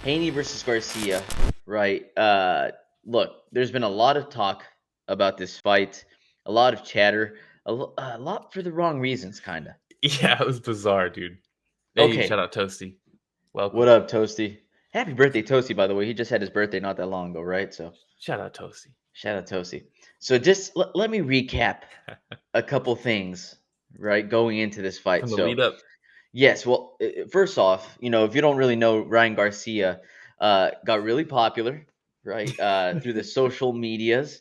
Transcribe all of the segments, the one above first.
Haney versus Garcia, right? Look, there's been a lot of talk about this fight, a lot of chatter, a lot for the wrong reasons, kind of. Yeah, it was bizarre, dude. Hey, shout Okay, out Toasty. what Welcome. up, Toasty? Happy birthday, Toasty, by the way. He just had his birthday not that long ago, right? So, Shout out Toasty. shout out, Toasty. So, just let me recap a couple things, right, going into this fight. From the So, lead up. yes, well, first off, if you don't really know, Ryan Garcia got really popular, right, through the social medias,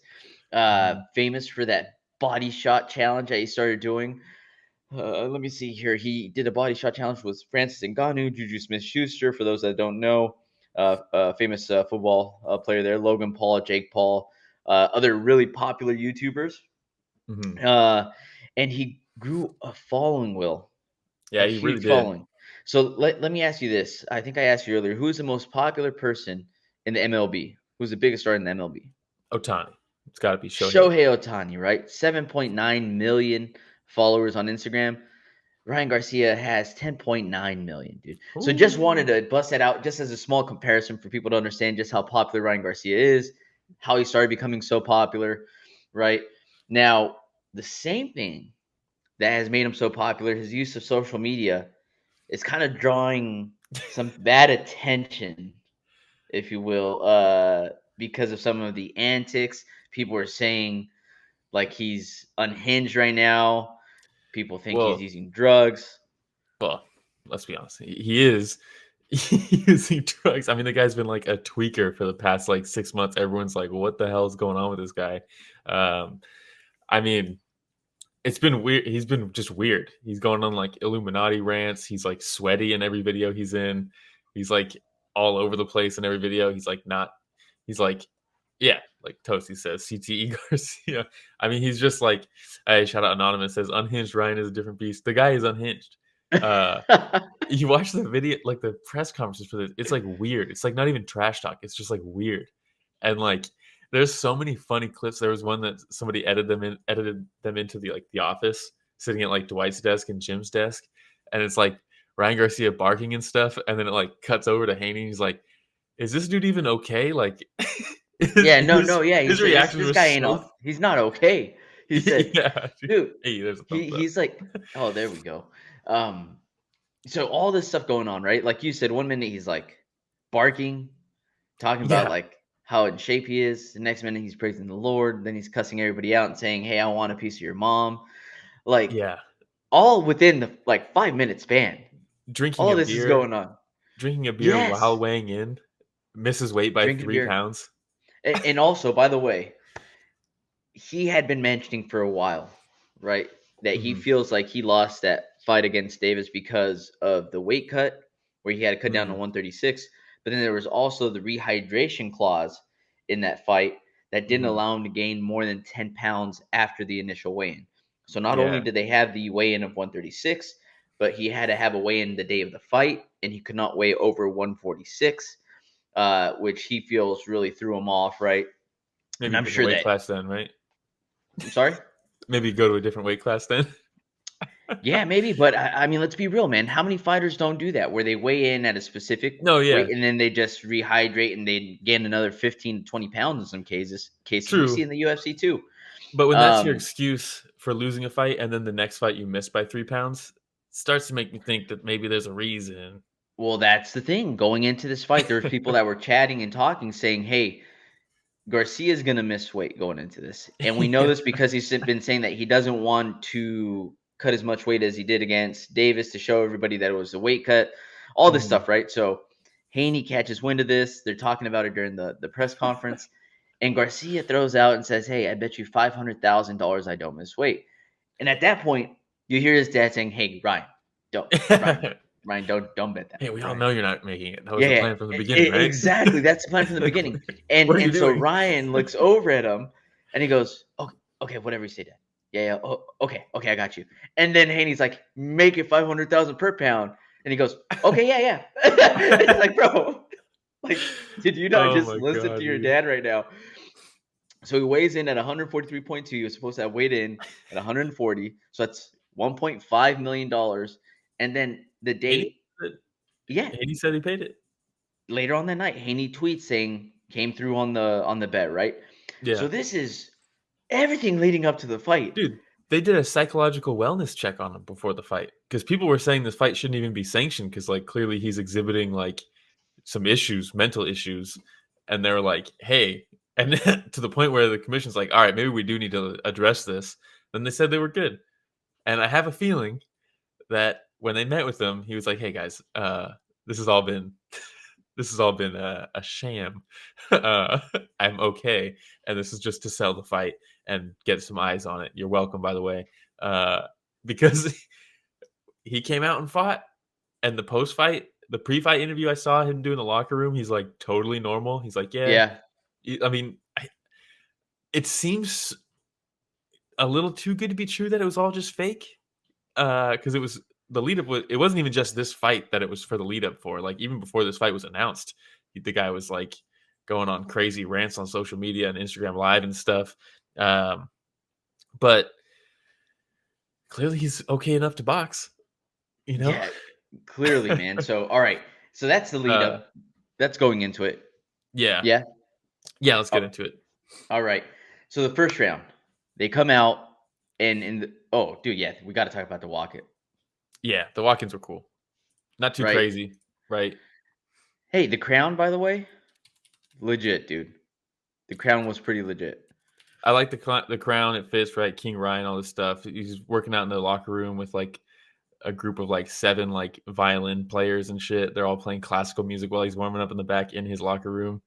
Mhm. famous for that body shot challenge that he started doing. Let me see here. He did a body shot challenge with Francis Ngannou, Juju Smith-Schuster, for those that don't know, famous football player there, Logan Paul, Jake Paul, other really popular YouTubers. Mhm. Uh, and he grew a following, Will, a Yeah, he really huge did. following. So let me ask you this. I think I asked you earlier. Who's the most popular person in the MLB? Who's the biggest star in the MLB? Otani. It's got to be Shohei. Shohei Ohtani, right? 7.9 million followers on Instagram. Ryan Garcia has 10.9 million, dude. So just wanted Ooh. to bust that out just as a small comparison for people to understand just how popular Ryan Garcia is, how he started becoming so popular, right? Now, the same thing that has made him so popular, his use of social media, is kind of drawing some bad attention, if you will, because of some of the antics. People are saying like he's unhinged right now. People think he's Well, using drugs. well, let's be honest. He is using drugs. I mean, the guy's been like a tweaker for the past like 6 months. Everyone's like, what the hell is going on with this guy? Um, I mean, it's been weird. He's been just weird. He's going on like Illuminati rants. He's like sweaty in every video he's in. He's like all over the place in every video. He's like not. He's like, yeah, like Toasty says, CTE Garcia. I mean, he's just like, hey, shout out Anonymous says, unhinged Ryan is a different beast. The guy is unhinged. Uh, you watch the video, like the press conferences for this. It's like weird. It's like not even trash talk. It's just like weird, and like there's so many funny clips. There was one that somebody edited them into the office, sitting at like Dwight's desk and Jim's desk, and it's like Ryan Garcia barking and stuff, and then it like cuts over to Haney. And he's like, "Is this dude even okay?" Like his Yeah, no, no, yeah. He his said this reactions this are guy ain't so all, he's not okay. He said, yeah. Dude. dude, Hey, there's a he thumbs up. he's like, oh, there we go. Um, so all this stuff going on, right? Like you said, one minute he's like barking, talking about Yeah, like how in shape he is. The next minute he's praising the Lord. Then he's cussing everybody out and saying, "Hey, I want a piece of your mom." Like yeah. all within the like 5 minute span. Drinking All a this is beer going on. drinking a beer while Yes, weighing in, misses weight by drinking three beer. pounds. And also, by the way, he had been mentioning for a while, right, that he Mhm, feels like he lost that fight against Davis because of the weight cut, where he had to cut down to mhm, 136. But then there was also the rehydration clause in that fight that didn't mhm. allow him to gain more than 10 pounds after the initial weigh in. So not only Yeah, did they have the weigh in of 136, but he had to have a weigh in the day of the fight, and he could not weigh over 146, which he feels really threw him off, right? And maybe a I'm different sure weight that, class then, right? I'm sorry? Maybe go to a different weight class then. Yeah, maybe, but I mean, let's be real, man. How many fighters don't do that where they weigh in at a specific No, weight yeah, and then they just rehydrate and they gain another 15 to 20 pounds in some cases. We see true. in the UFC too. But when that's your Um, excuse for losing a fight and then the next fight you missed by 3 pounds, starts to make me think that maybe there's a reason. well, that's the thing. Going into this fight, there's people that were chatting and talking saying, "Hey, Garcia's gonna miss weight going into this," and we know Yeah. this because he's been saying that he doesn't want to cut as much weight as he did against Davis to show everybody that it was a weight cut. All this Mhm. stuff, right? So Haney catches wind of this. They're talking about it during the press conference, and Garcia throws out and says, "Hey, I bet you $500,000 I don't miss weight." And at that point, you hear his dad saying, "Hey, Ryan, don't, Ryan, Ryan, don't bet that, Hey, we all Ryan." know you're not making it. That was Yeah, the yeah, plan from the beginning, right? exactly. That's the plan from the beginning. And What are you and so doing? Ryan looks over at him and he goes, "Okay, okay, whatever you say, Dad. Yeah, yeah. Oh, okay, okay, I got you." And then Haney's like, "Make it 500,000 per pound." And he goes, "Okay, yeah, yeah." It's like, bro, like, did you not Oh just my listen to god, your dude. dad right now? So he weighs in at 143.2. He was supposed to have weighed in at 140. So that's $1.5 million. And then the Haney date, said yeah, Haney said he paid it. later on that night, Haney tweets saying came through on the bet, right? So Yeah. this is everything leading up to the fight. Dude, they did a psychological wellness check on him before the fight because people were saying this fight shouldn't even be sanctioned because, like, clearly he's exhibiting like some issues, mental issues, and they were like, "Hey," and to the point where the commission's like, "All right, maybe we do need to address this." Then they said they were good, and I have a feeling that when they met with him, he was like, "Hey guys, this has all been this has all been a sham. uh, I'm okay, and this is just to sell the fight and get some eyes on it. You're welcome, by the way." Uh, because he came out and fought, and the post fight, the pre fight interview I saw him do in the locker room, he's like totally normal. He's like, "Yeah." Yeah. I mean, it seems a little too good to be true that it was all just fake. Because it was the lead up. It wasn't even just this fight that it was for the lead up for. Like even before this fight was announced, the guy was like going on crazy rants on social media and Instagram Live and stuff. Um, but clearly he's okay enough to box. You know. Yeah, clearly, man. So, all right. So that's the lead uh, up. That's going into it. yeah, Yeah. yeah. Let's get Oh, into it. all right. So the first round, they come out and in the oh, dude, yeah, we got to talk about the walk it, Yeah, the walk-ins were cool. Not too right? crazy, right? Hey, the crown, by the way, legit, dude. The crown was pretty legit, I like the crown. It fits right. King Ryan, all this stuff. He's working out in the locker room with like a group of like 7 like violin players and shit. They're all playing classical music while he's warming up in the back in his locker room.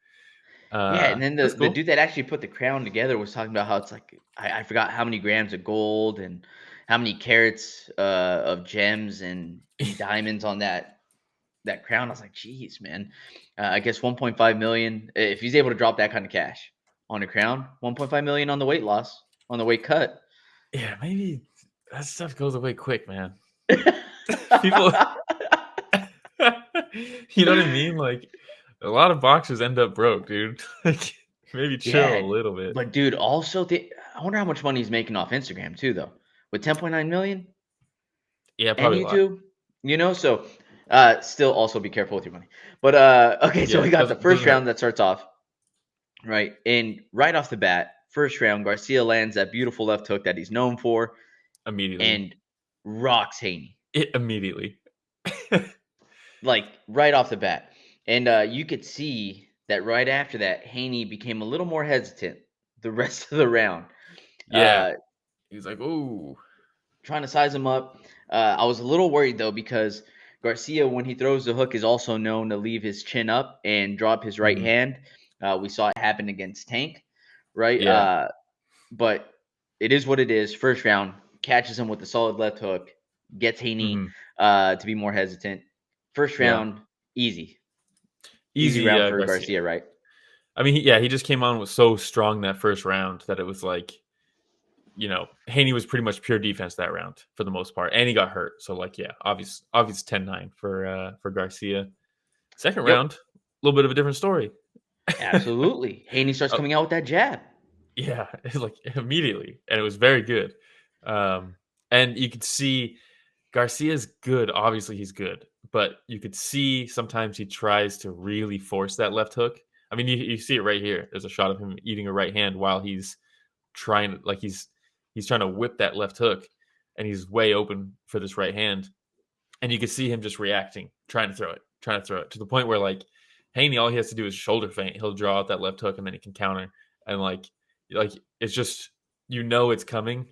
yeah. And then That's the cool. dude that actually put the crown together was talking about how it's like I forgot how many grams of gold and how many carats of gems and diamonds on that crown. I was like, geez, man. I guess 1.5 million. If he's able to drop that kind of cash on a crown, 1.5 million on the weight loss, on the weight cut. Yeah, maybe that stuff goes away quick, man. People, you know what I mean? Like a lot of boxers end up broke, dude. Like maybe chill Yeah, a little bit. but dude, also I wonder how much money he's making off Instagram too, though. With 10.9 million Yeah, and probably a lot. YouTube, so still also be careful with your money. But okay, so Yeah, we got the doesn't first hurt round that starts off right, and right off the bat, first round, Garcia lands that beautiful left hook that he's known for, immediately. and rocks Haney It immediately. like right off the bat. And you could see that right after that, Haney became a little more hesitant the rest of the round. Yeah, Uh, he's like, "Ooh, trying to size him up. I was a little worried though because Garcia, when he throws the hook, is also known to leave his chin up and drop his right mhm, hand. We saw it happen against Tank, right? yeah, But it is what it is. First round catches him with a solid left hook, gets Haney mhm, to be more hesitant. First yeah." round, easy, easy Easy, round for Garcia. Garcia, right? I mean, he just came on with so strong that first round that it was like, Haney was pretty much pure defense that round for the most part, and he got hurt. So like, yeah, obvious 10-9 for Garcia. Second Yep, round, a little bit of a different story. absolutely. Haney starts Oh, coming out with that jab. yeah, it's like immediately, and it was very good. Um, and you could see Garcia's good. Obviously, he's good, but you could see sometimes he tries to really force that left hook. I mean, you see it right here. There's a shot of him eating a right hand while he's trying to like he's trying to whip that left hook, and he's way open for this right hand, and you can see him just reacting, trying to throw it to the point where like Haney, all he has to do is shoulder feint. He'll draw out that left hook, and then he can counter, and like it's just it's coming,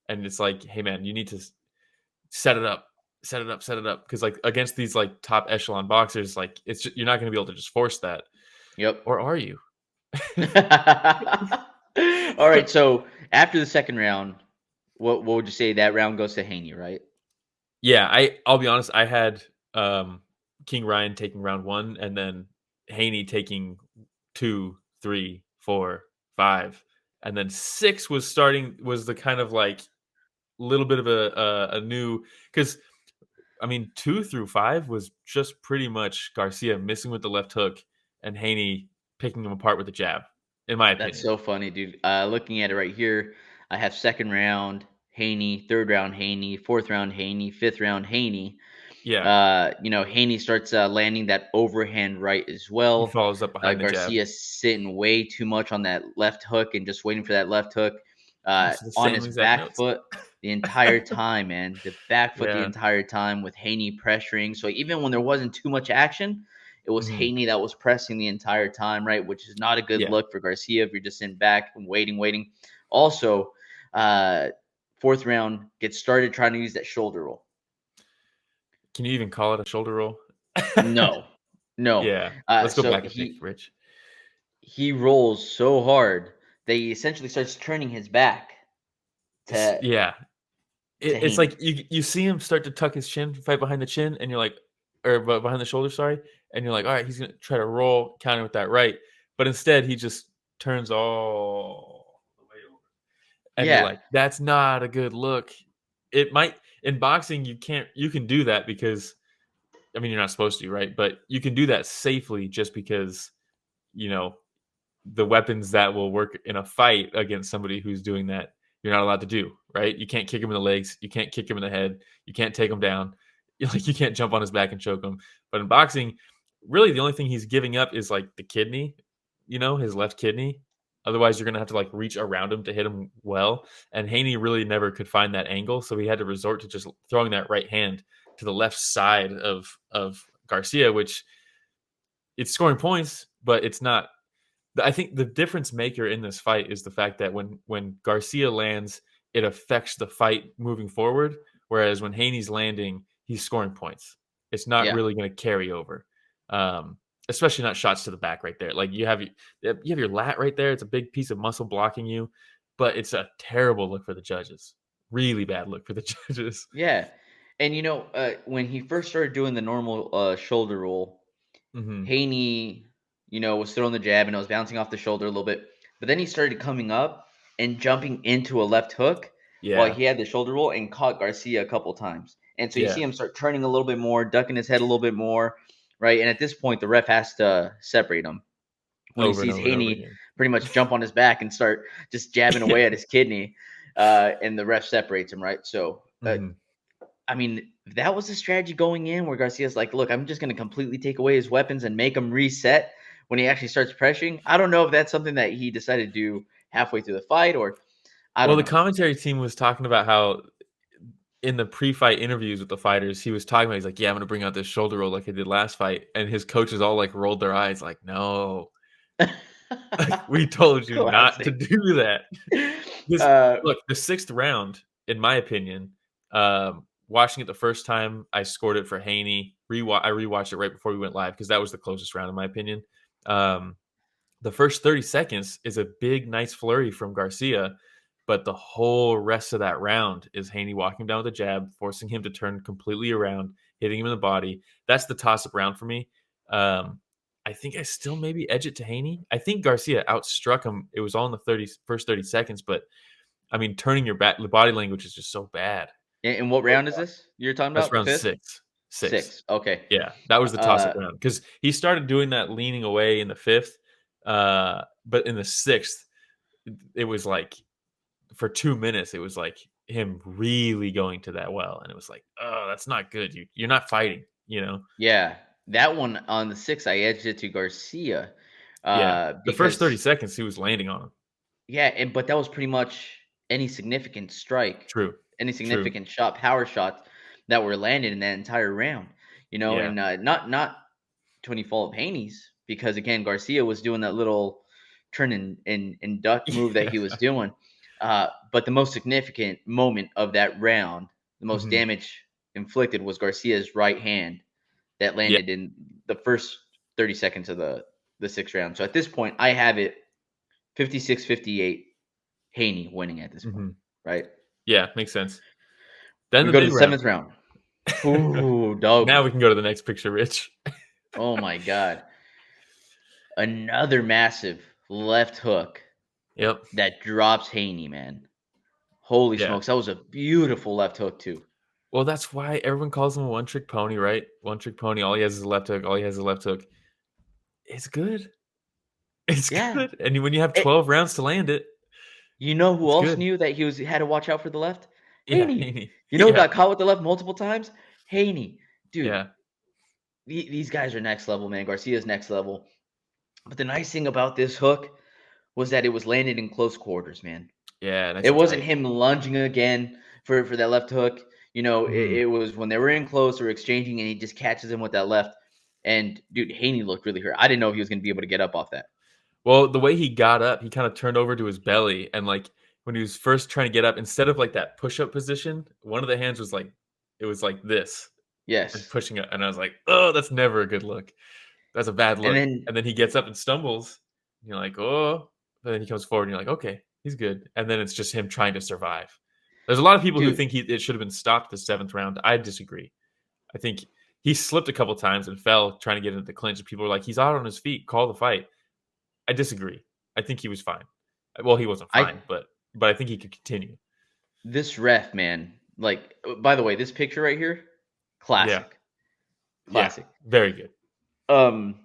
and it's like, hey man, you need to set it up, set it up, because like against these like top echelon boxers, like you're not going to be able to just force that, Yep. or are you? All right, so after the second round, what would you say that round goes to Haney, right? Yeah, I'll be honest. I had King Ryan taking round 1, and then Haney taking 2, 3, 4, 5, and then 6 was the kind of like little bit of a new, because I mean 2 through 5 was just pretty much Garcia missing with the left hook and Haney picking him apart with the jab, in my That's opinion. so funny, dude. Looking at it right here, I have second round Haney, third round Haney, fourth round Haney, fifth round Haney. Yeah. Haney starts landing that overhand right as He well. follows up behind the jab. Garcia sitting way too much on that left hook and just waiting for that left hook It's the on same his exact back notes. foot the entire time, man. The back foot the Yeah. entire time with Haney pressuring. So even when there wasn't too much action, it was Mhm. Haney that was pressing the entire time, right? Which is not a good Yeah. look for Garcia if you're just sitting back and waiting. Also, fourth round, gets started trying to use that shoulder roll. Can you even call it a shoulder roll? No, no. Yeah. Let's go So back a pick, Rich. he rolls so hard that he essentially starts turning his back to Yeah. It's like Haney. you see him start to tuck his chin right behind the chin, and you're like, or behind the shoulder, sorry, and you're like, all right, he's gonna try to roll counter with that right, but instead he just turns all the way over, and you're Yeah, like, that's not a good look. It might in boxing you can do that because I mean you're not supposed to, right? But you can do that safely just because you know the weapons that will work in a fight against somebody who's doing that you're not allowed to do, right? You can't kick him in the legs, you can't kick him in the head, you can't take him down, like you can't jump on his back and choke him. But in boxing, really the only thing he's giving up is like the kidney, his left kidney. Otherwise, you're gonna have to like reach around him to hit him well. And Haney really never could find that angle, so he had to resort to just throwing that right hand to the left side of Garcia, which it's scoring points, but it's not. I think the difference maker in this fight is the fact that when Garcia lands, it affects the fight moving forward. Whereas when Haney's landing, he's scoring points. It's not yeah, really going to carry over, especially not shots to the back right there. Like you have your lat right there. It's a big piece of muscle blocking you, but it's a terrible look for the judges. Really bad look for the judges. yeah. And when he first started doing the normal shoulder roll, Hmm. Haney, was throwing the jab and it was bouncing off the shoulder a little bit. But then he started coming up and jumping into a left hook while Yeah, he had the shoulder roll and caught Garcia a couple times. And so you yeah, see him start turning a little bit more, ducking his head a little bit more, right? And at this point, the ref has to separate him when he over and sees over and over Haney again. pretty much jump on his back and start just jabbing away Yeah. at his kidney, and the ref separates him, right? So, Hmm. I mean, that was the strategy going in where Garcia's like, look, I'm just going to completely take away his weapons and make him reset when he actually starts pressuring. I don't know if that's something that he decided to do halfway through the fight or I Well, don't the know. commentary team was talking about how in the pre-fight interviews with the fighters, he was talking about he's like, "Yeah, I'm gonna bring out this shoulder roll like I did last fight," and his coaches all like rolled their eyes, like, "No, like we told you not to Classic. do that." This uh, look, the sixth round, in my opinion, watching it the first time, I scored it for Haney. I rewatched it right before we went live because that was the closest round in my opinion. Um, the first 30 seconds is a big, nice flurry from Garcia, but the whole rest of that round is Haney walking down with a jab, forcing him to turn completely around, hitting him in the body. That's the toss-up round for me. I think I still maybe edge it to Haney. I think Garcia outstruck him. It was all in the first 30 seconds, but I mean, turning your back, the body language is just so bad. and what So round is bad. this you're talking That's about? The round fifth? six. Six. Six. Okay. Yeah, that was the toss-up Uh, round because he started doing that leaning away in the fifth, but in the sixth, it was like for 2 minutes, it was like him really going to that well, and it was like, oh, that's not good. You're not fighting. yeah. That one on the six, I edged it to Garcia Yeah, the first 30 because seconds he was landing on him. yeah, but that was pretty much any significant strike, True, any true. significant shot, power shots that were landed in that entire round. Yeah, And not to any fault of Haney's, because again, Garcia was doing that little turn and duck move that yeah, he was doing. But the most significant moment of that round, the most mhm, damage inflicted, was Garcia's right hand that yeah, landed in the first 30 seconds of the sixth round. So at this point, I have it 56-58, Haney winning at this point, mhm. right? Yeah, makes sense. Then We the go to the big round. seventh round. Ooh, dog. Now we can go to the next picture, Rich. Oh my God. Another massive left hook Yep. that drops Haney, man. Holy Yeah. smokes. That was a beautiful left hook, too. Well, that's why everyone calls him a one-trick pony, right? One-trick pony. All he has is a left hook. All he has is a left hook. It's good. It's Yeah. good. And when you have It, 12 rounds to land it, you know who it's else good. knew that had to watch out for the left? Yeah, Haney. Haney. You know who Yeah. got caught with the left multiple times? Haney. dude, Yeah. these guys are next level, man. Garcia's next level. But the nice thing about this hook was that it was landed in close quarters, man. Yeah, nice It and wasn't tight. him lunging again for that left hook. Mhm. It was when they were in close or exchanging, and he just catches him with that left. And dude, Haney looked really hurt. I didn't know if he was going to be able to get up off that. Well, the way he got up, he kind of turned over to his belly, and like when he was first trying to get up, instead of like that push-up position, one of the hands was like it was like this and Yes, pushing it, and I was like, oh, that's never a good look. That's a bad and look. then And then he gets up and stumbles. And you're like, oh, but then he comes forward, and you're like, okay, he's good. And then it's just him trying to survive. There's a lot of people who dude, think it should have been stopped the seventh round. I disagree. I think he slipped a couple times and fell trying to get into the clinch. And people are like, he's out on his feet. Call the fight. I disagree. I think he was fine. Well, he wasn't I fine, but I think he could continue. this ref, man. Like, by the way, this picture right here, Yeah, classic, yeah, classic. very good. Um,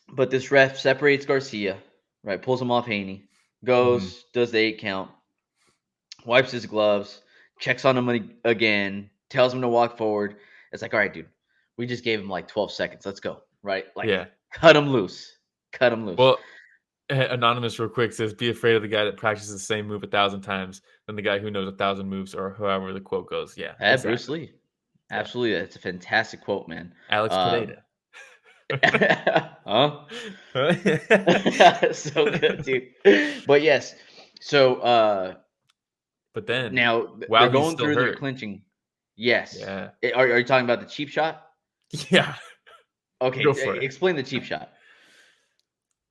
but this ref separates Garcia, right? Pulls him off Haney, Hmm. goes, does the 8 count, wipes his gloves, checks on him again, tells him to walk forward. It's like, all right, dude, we just gave him like 12 seconds. Let's go, right? Like, Yeah. cut him loose, cut him loose. Well, Anonymous real quick says, "Be afraid of the guy that practices the same move 1,000 times than the guy who knows 1,000 moves," or however the quote goes. Yeah, Bruce exactly. Lee, Yeah, absolutely, that's a fantastic quote, man. Alex Um, Pineda. huh? So good, dude. But yes, so But then, now they're while he's going still through and they're hurt, clinching. Yes. yeah, Are you talking about the cheap shot? yeah, Okay, go for it. explain the cheap shot.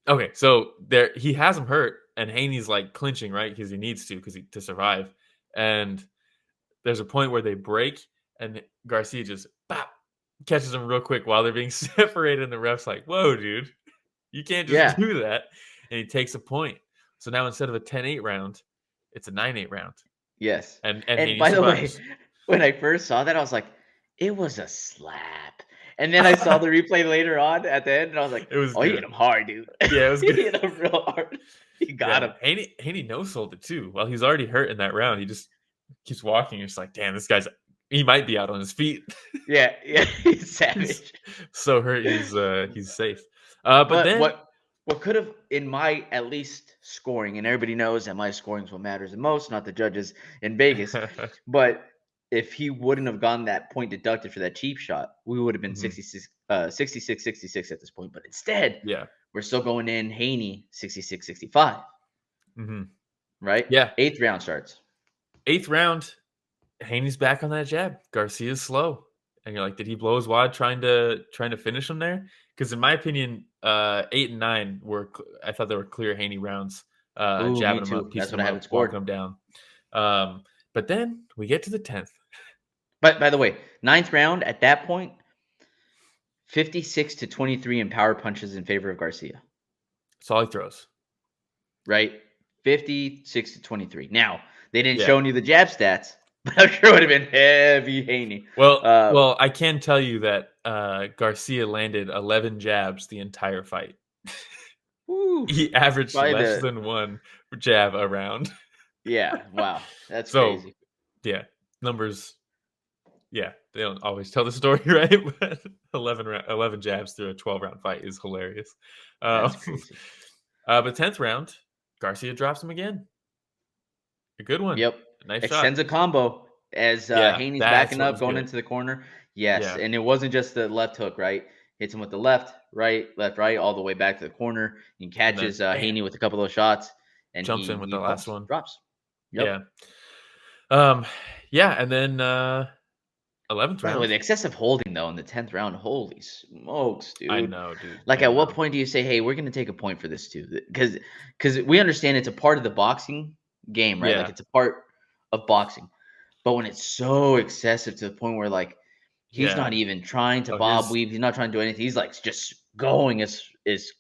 Okay, so there he has him hurt, and Haney's like clinching, right? Because he needs to, to survive. And there's a point where they break, and Garcia just bop, catches him real quick while they're being separated, and the ref's like, "Whoa, dude, you can't just Yeah. do that." And he takes a point. So now instead of a 10-8 round, it's a 9-8 round, Yes. and And Haney by the way, survives. when I first saw that, I was like, it was a slap. And then I saw the replay later on at the end, and I was like, It was oh, he hit good. him hard, dude. Yeah, it was He good. hit him real hard. He got Yeah, him. Haney no sold it too. While he's already hurt in that round, he just keeps walking. You're just like, damn, this guy's he might be out on his feet. Yeah, yeah, he's He's savage. so hurt. He's safe. But But then what could have, in my at least scoring, and everybody knows that my scoring is what matters the most, not the judges in Vegas. But if he wouldn't have gotten that point deducted for that cheap shot, we would have been Mhm. 66 at this point. But instead, Yeah. we're still going in Haney 66-65, Hmm. right? Yeah. Eighth round starts. Eighth round, Haney's back on that jab. Garcia's slow, and you're like, did he blow his wad trying to finish him there? Because in my opinion, 8 and 9 were I thought they were clear Haney rounds. Ooh, me Jabbing him up, too. That's piecing what him I haven't up, walking scored. him down. But then we get to the 10th. But by the way, ninth round at that point, 56-23 in power punches in favor of Garcia. That's all he throws. Right? 56-23. Now, they didn't Yeah. show any of the jab stats, but I'm sure it would have been heavy Haney. Well, I can tell you that Garcia landed 11 jabs the entire fight. Whew, He averaged probably less than one jab a round. yeah, wow. That's So, crazy. yeah, numbers. Yeah, they don't always tell the story, right? But 11 jabs through a 12-round fight is hilarious. Um, That's crazy. but 10th round, Garcia drops him again. A good one. Yep. A nice shot. Extends a combo as Yeah, Haney's that's backing what up, was going good. into the corner. Yes. Yeah. And it wasn't just the left hook, right? Hits him with the left, right, all the way back to the corner. He And then, catches bam, Haney with a couple of those shots, and jumps in with the he last falls, one. drops. Yep. Yeah. Um, yeah, and then 11th By the way, round. the excessive holding though in the 10th round, holy smokes, I dude! know, dude. Like, I at what know. point do you say, "Hey, we're going to take a point for this too"? Because we understand it's a part of the boxing game, right? Like, Yeah. it's a part of boxing. But when it's so excessive to the point where like he's Yeah. not even trying to Oh, bob here's weave, he's not trying to do anything. He's like just going as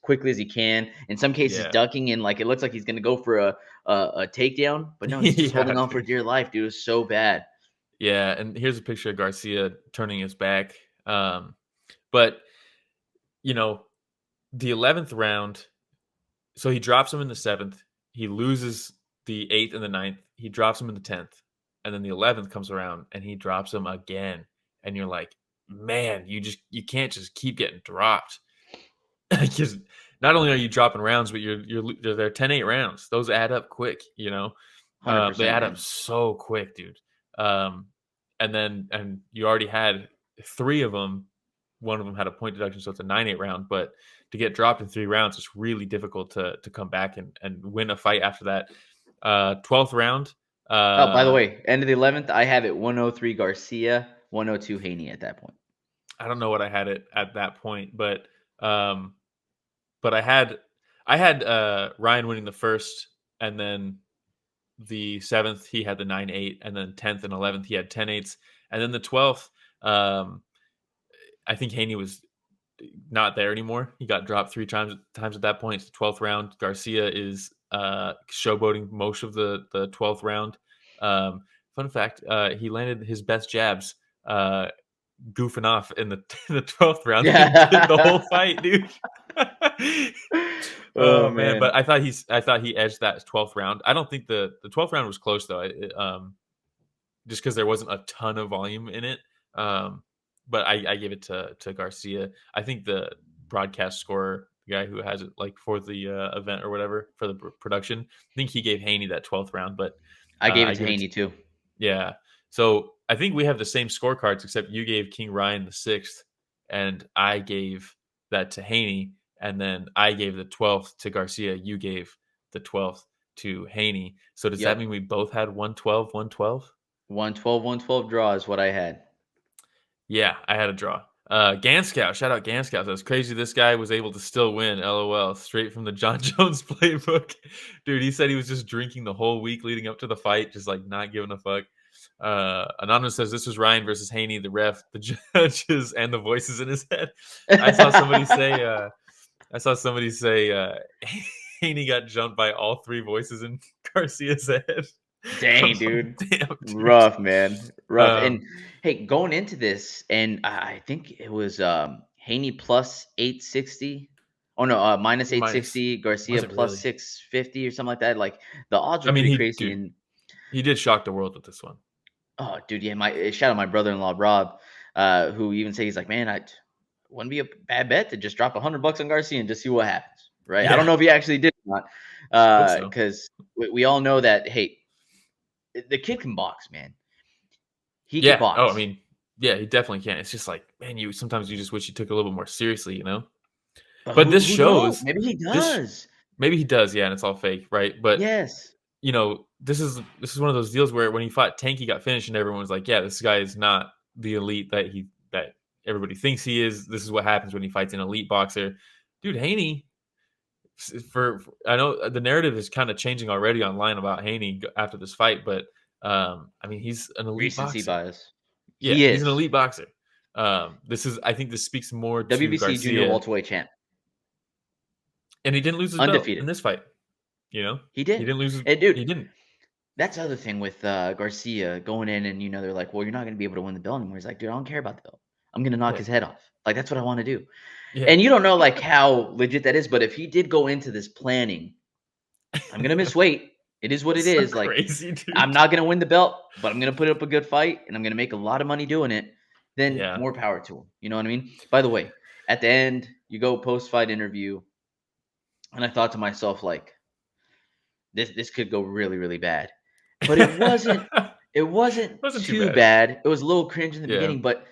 quickly as he can. In some cases, yeah. ducking, and like it looks like he's going to go for a takedown, but no, he's just Yeah, holding on for dude. dear life, dude. It's so bad. Yeah, and here's a picture of Garcia turning his back. But you know, the 11th round, so he drops him in the 7th. He loses the 8th and the 9th. He drops him in the 10th. And then the 11th comes around and he drops him again. And you're like, man, you can't just keep getting dropped. Because not only are you dropping rounds, but they're 10-8 rounds. Those add up quick, they 100%, add up man. so quick, dude. Um, and you already had 3 of them. One of them had a point deduction, so it's a 9-8 round. But to get dropped in 3 rounds, it's really difficult to come back and win a fight after that. 12th round. Oh, by the way, end of the 11th, I have it 103 Garcia, 102 Haney at that point. I don't know what I had it at that point, um, but I had Ryan winning the first, and then the 7th he had the 9-8, and then 10th and 11th he had 10-8s, and then the 12th, I think Haney was not there anymore. He got dropped 3 times at that point. It's the 12th round. Garcia is showboating most of the 12th round. Fun fact: he landed his best jabs. Goofing off in the 12th round the whole fight, dude. Oh, Oh man, man. but I thought he edged that 12th round. I don't think the 12th round was close though. Just because there wasn't a ton of volume in it. But I give it to Garcia. I think the broadcast scorer, the guy who has it like for the event or whatever for the production, I think he gave Haney that 12th round, but I gave I it to give it Haney, too. yeah. So I think we have the same scorecards, except you gave King Ryan the 6th, and I gave that to Haney, and then I gave the 12th to Garcia. You gave the 12th to Haney. So does that Yep. mean we both had 112, 112? 112, 112 draw is what I had. Yeah, I had a draw. Ganskow, shout out Ganskow. That's crazy. This guy was able to still win. LOL. Straight from the John Jones playbook, dude. He said he was just drinking the whole week leading up to the fight, just like not giving a fuck. Anonymous says this was Ryan versus Haney, the ref, the judges, and the voices in his head. I saw somebody say. I saw somebody say Haney got jumped by all 3 voices in Garcia's head. I Dang, was like, dude. damn, dude. Rough, man. Rough. And Um, hey, going into this, and I think it was Haney plus 860. Oh no, minus minus 860, Garcia was it plus really? 650 or something like that. Like the odds I are mean, pretty crazy. And he did shock the world with this one. oh, dude, yeah, my shout out my brother-in-law Rob, who even said he's like, man, I wouldn't be a bad bet to just drop $100 on Garcia and just see what happens, right? I Yeah, don't know if he actually did or hope not, so. because we all know that hey, the kid can box, man. He could Yeah. Oh, I box. mean, yeah, he definitely can. It's just like, man, you sometimes you just wish you took it a little bit more seriously. But But this who knows? shows Maybe he this. does. Maybe he does, yeah, and it's all fake, right? But Yes. this is one of those deals where when he fought Tank, he got finished, and everyone was like, yeah, this guy is not the elite that everybody thinks he is. This is what happens when he fights an elite boxer, dude. Haney. I know the narrative is kind of changing already online about Haney after this fight, but I mean he's an elite Recency boxer. bias. Yeah, He he's an is. elite boxer. I think this speaks more to WBC junior Garcia, welterweight champ. and he didn't lose his belt in Undefeated. this fight. He He did. didn't lose. And He dude, didn't. that's the other thing with Garcia going in and they're like, well, you're not gonna be able to win the belt anymore. He's like, dude, I don't care about the belt. I'm gonna knock Yeah, his head off. Like that's what I want to do. yeah. And you don't know like how legit that is, but if he did go into this planning, I'm gonna miss weight. It is what it So is. Like crazy, I'm dude. not gonna win the belt, but I'm gonna put up a good fight and I'm gonna make a lot of money doing it. Then Yeah. more power to him. You know what I mean? By the way, at the end, you go post fight interview, and I thought to myself like, this could go really really bad, but it wasn't. It wasn't Wasn't too too bad. bad. It was a little cringe in the Yeah. beginning, but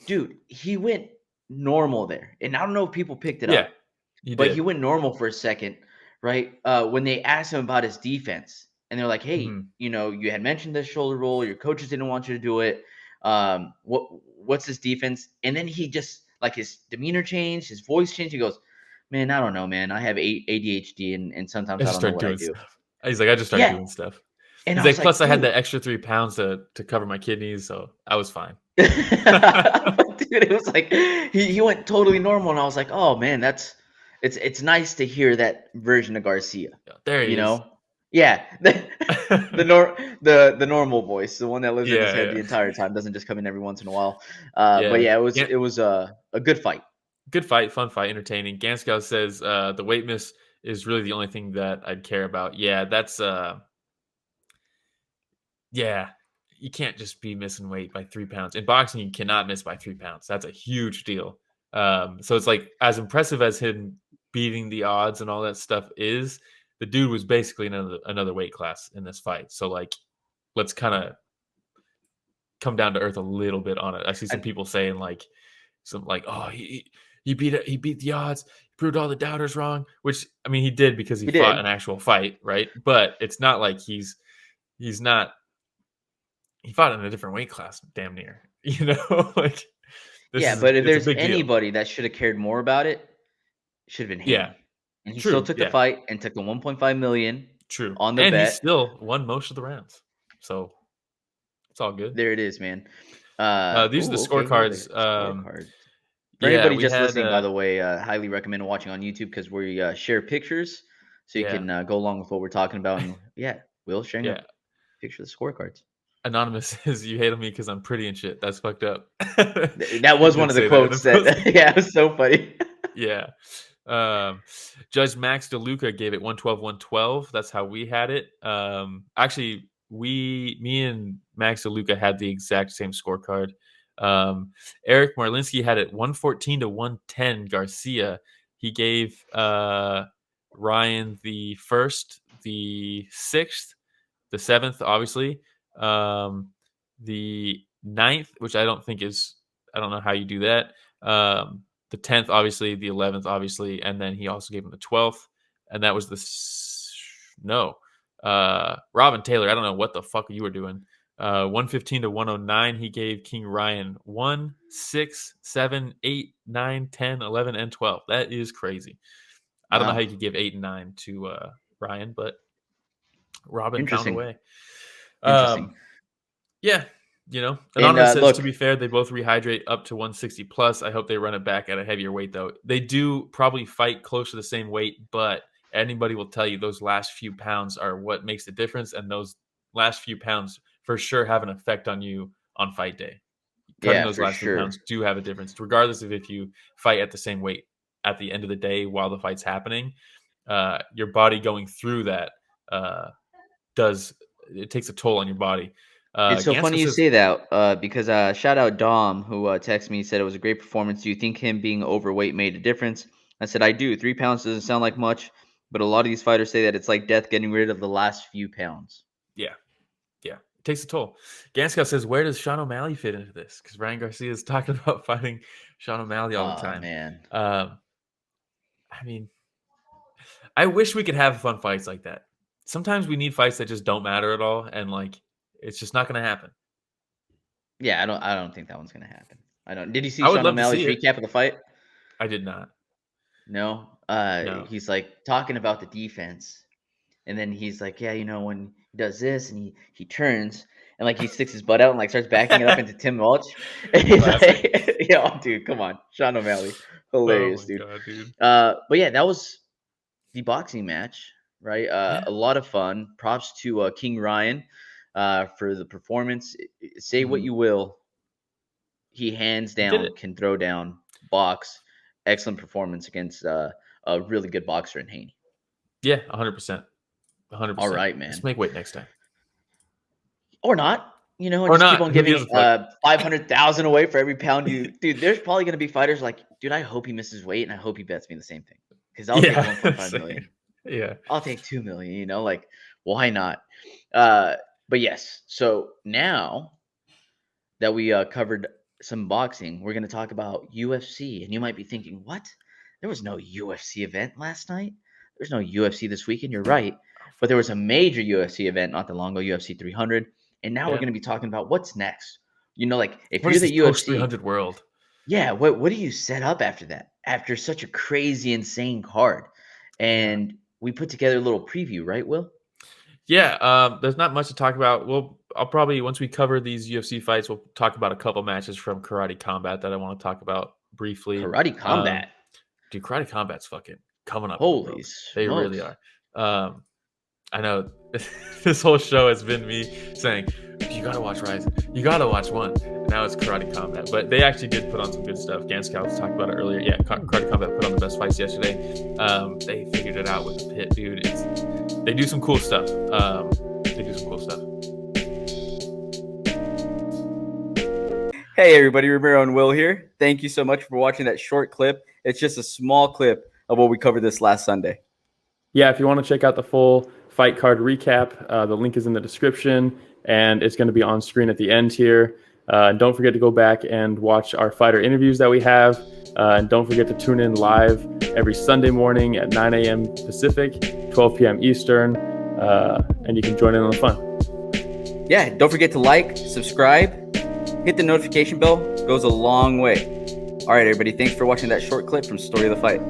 dude, he went normal there, and I don't know if people picked it Yeah. up. He But he did. went normal for a second, right? When they asked him about his defense, and they're like, "Hey, Mhm. you had mentioned this shoulder roll. Your coaches didn't want you to do it. What's his defense?" And then he just like his demeanor changed, his voice changed. He goes, "Man, I don't know, man. I have ADHD, and I sometimes I just don't know started what I doing do." stuff. He's like, I just started Yeah, doing stuff. and He's I was like, plus like, I had "Dude." that extra 3 pounds to cover my kidneys, so I was fine. But dude, it was like he went totally normal, and I was like, "Oh man, it's nice to hear that version of Garcia." Yeah, there he You is. know? Yeah, the normal voice, the one that lives in his Yeah, head the yeah, entire time, doesn't just come in every once in a while. But yeah. yeah, it was a good fight. Good fight, fun fight, entertaining. Ganskow says the weight miss is really the only thing that I'd care about. Yeah, that's yeah. you can't just be missing weight by 3 pounds. In boxing, you cannot miss by 3 pounds. That's a huge deal. So it's like, as impressive as him beating the odds and all that stuff is, the dude was basically another weight class in this fight. So like, let's kind of come down to earth a little bit on it. I see some people saying like, oh, he beat the odds, he proved all the doubters wrong, which I mean he did because he fought an actual fight, right? But it's not like he's not. He fought in a different weight class, damn near. Like but if there's a big anybody that should have cared more about it, should have been Haney. Yeah, and he still took the fight and took the 1.5 million. True, on the and bet. He still won most of the rounds, so it's all good. There it is, man. These are the scorecards. For anybody just listening, by the way, highly recommend watching on YouTube because we share pictures, so you can go along with what we're talking about. And Will's sharing a picture of the scorecards. Anonymous says, "You hate me because I'm pretty and shit." That's fucked up. That was one of the quotes that it was so funny. Yeah. Judge Max DeLuca gave it 112-112. That's how we had it. Actually, me and Max DeLuca had the exact same scorecard. Eric Marlinsky had it 114-110 Garcia. He gave Ryan the 1st, the 6th, the 7th, obviously, the 9th, which I don't know how you do that. The 10th, obviously, the 11th, obviously, and then he also gave him the 12th, and that was Robin Taylor. I don't know what the fuck you were doing. 115-109, he gave King Ryan 1, 6, 7, 8, 9, 10, 11, and 12. That is crazy. I don't know how you could give 8 and 9 to Ryan, but Robin found a way. Interesting. Yeah. Anonymous says, to be fair, they both rehydrate up to 160 plus. I hope they run it back at a heavier weight, though. They do probably fight close to the same weight, but anybody will tell you those last few pounds are what makes the difference, and those last few pounds for sure have an effect on you on fight day. Cutting those last few pounds do have a difference, regardless of if you fight at the same weight at the end of the day while the fight's happening. Your body going through that it takes a toll on your body. It's so funny you say that because shout out Dom, who texted me, said it was a great performance. Do you think him being overweight made a difference? I said, I do. 3 pounds doesn't sound like much, but a lot of these fighters say that it's like death getting rid of the last few pounds. Yeah. It takes a toll. Ganskow says, where does Sean O'Malley fit into this? Because Ryan Garcia is talking about fighting Sean O'Malley all the time. Man. I mean, I wish we could have fun fights like that. Sometimes we need fights that just don't matter at all, and like it's just not going to happen. Yeah, I don't think that one's going to happen. I don't. Did you see Sean O'Malley's recap of the fight? I did not. No. He's like talking about the defense, and then he's like, yeah, when he does this and he turns and like he sticks his butt out and like starts backing it up into Tim Welch. And he's like, yo, dude, come on, Sean O'Malley, hilarious, dude. God, dude. But yeah, that was the boxing match, right? A lot of fun. Props to King Ryan for the performance. Say what you will, he hands down can throw down, box. Excellent performance against a really good boxer in Haney. Yeah, 100%. 100%. All right, man. Let's make weight next time. Or not. And just keep on giving 500,000 away for every pound you. Dude, there's probably going to be fighters like, dude, I hope he misses weight and I hope he bets me the same thing. Because I'll take 1.5 million. Yeah. I'll take 2 million, like, why not? But yes, so now that we covered some boxing, we're going to talk about UFC. And you might be thinking, what? There was no UFC event last night. There's no UFC this weekend. You're right. But there was a major UFC event not that long ago, UFC 300. And now we're going to be talking about what's next. Like if you're the UFC 300 world. Yeah. What do you set up after that? After such a crazy, insane card. And we put together a little preview, right, Will? Yeah. There's not much to talk about. I'll probably, once we cover these UFC fights, we'll talk about a couple matches from Karate Combat that I want to talk about briefly. Karate Combat. Dude, Karate Combat's fucking coming up. Holy smokes. They really are. I know this whole show has been me saying, you got to watch Rise. You got to watch one. And now it's Karate Combat. But they actually did put on some good stuff. Ganskow was talking about it earlier. Yeah, Karate Combat put on the best fights yesterday. They figured it out with the pit, dude. They do some cool stuff. Hey everybody, Romero and Will here. Thank you so much for watching that short clip. It's just a small clip of what we covered this last Sunday. Yeah, if you want to check out the full fight card recap, the link is in the description, and it's going to be on screen at the end here. Don't forget to go back and watch our fighter interviews that we have. And don't forget to tune in live every Sunday morning at 9 a.m. Pacific, 12 p.m. Eastern, and you can join in on the fun. Yeah, don't forget to like, subscribe, hit the notification bell. It goes a long way. All right, everybody, thanks for watching that short clip from Story of the Fight.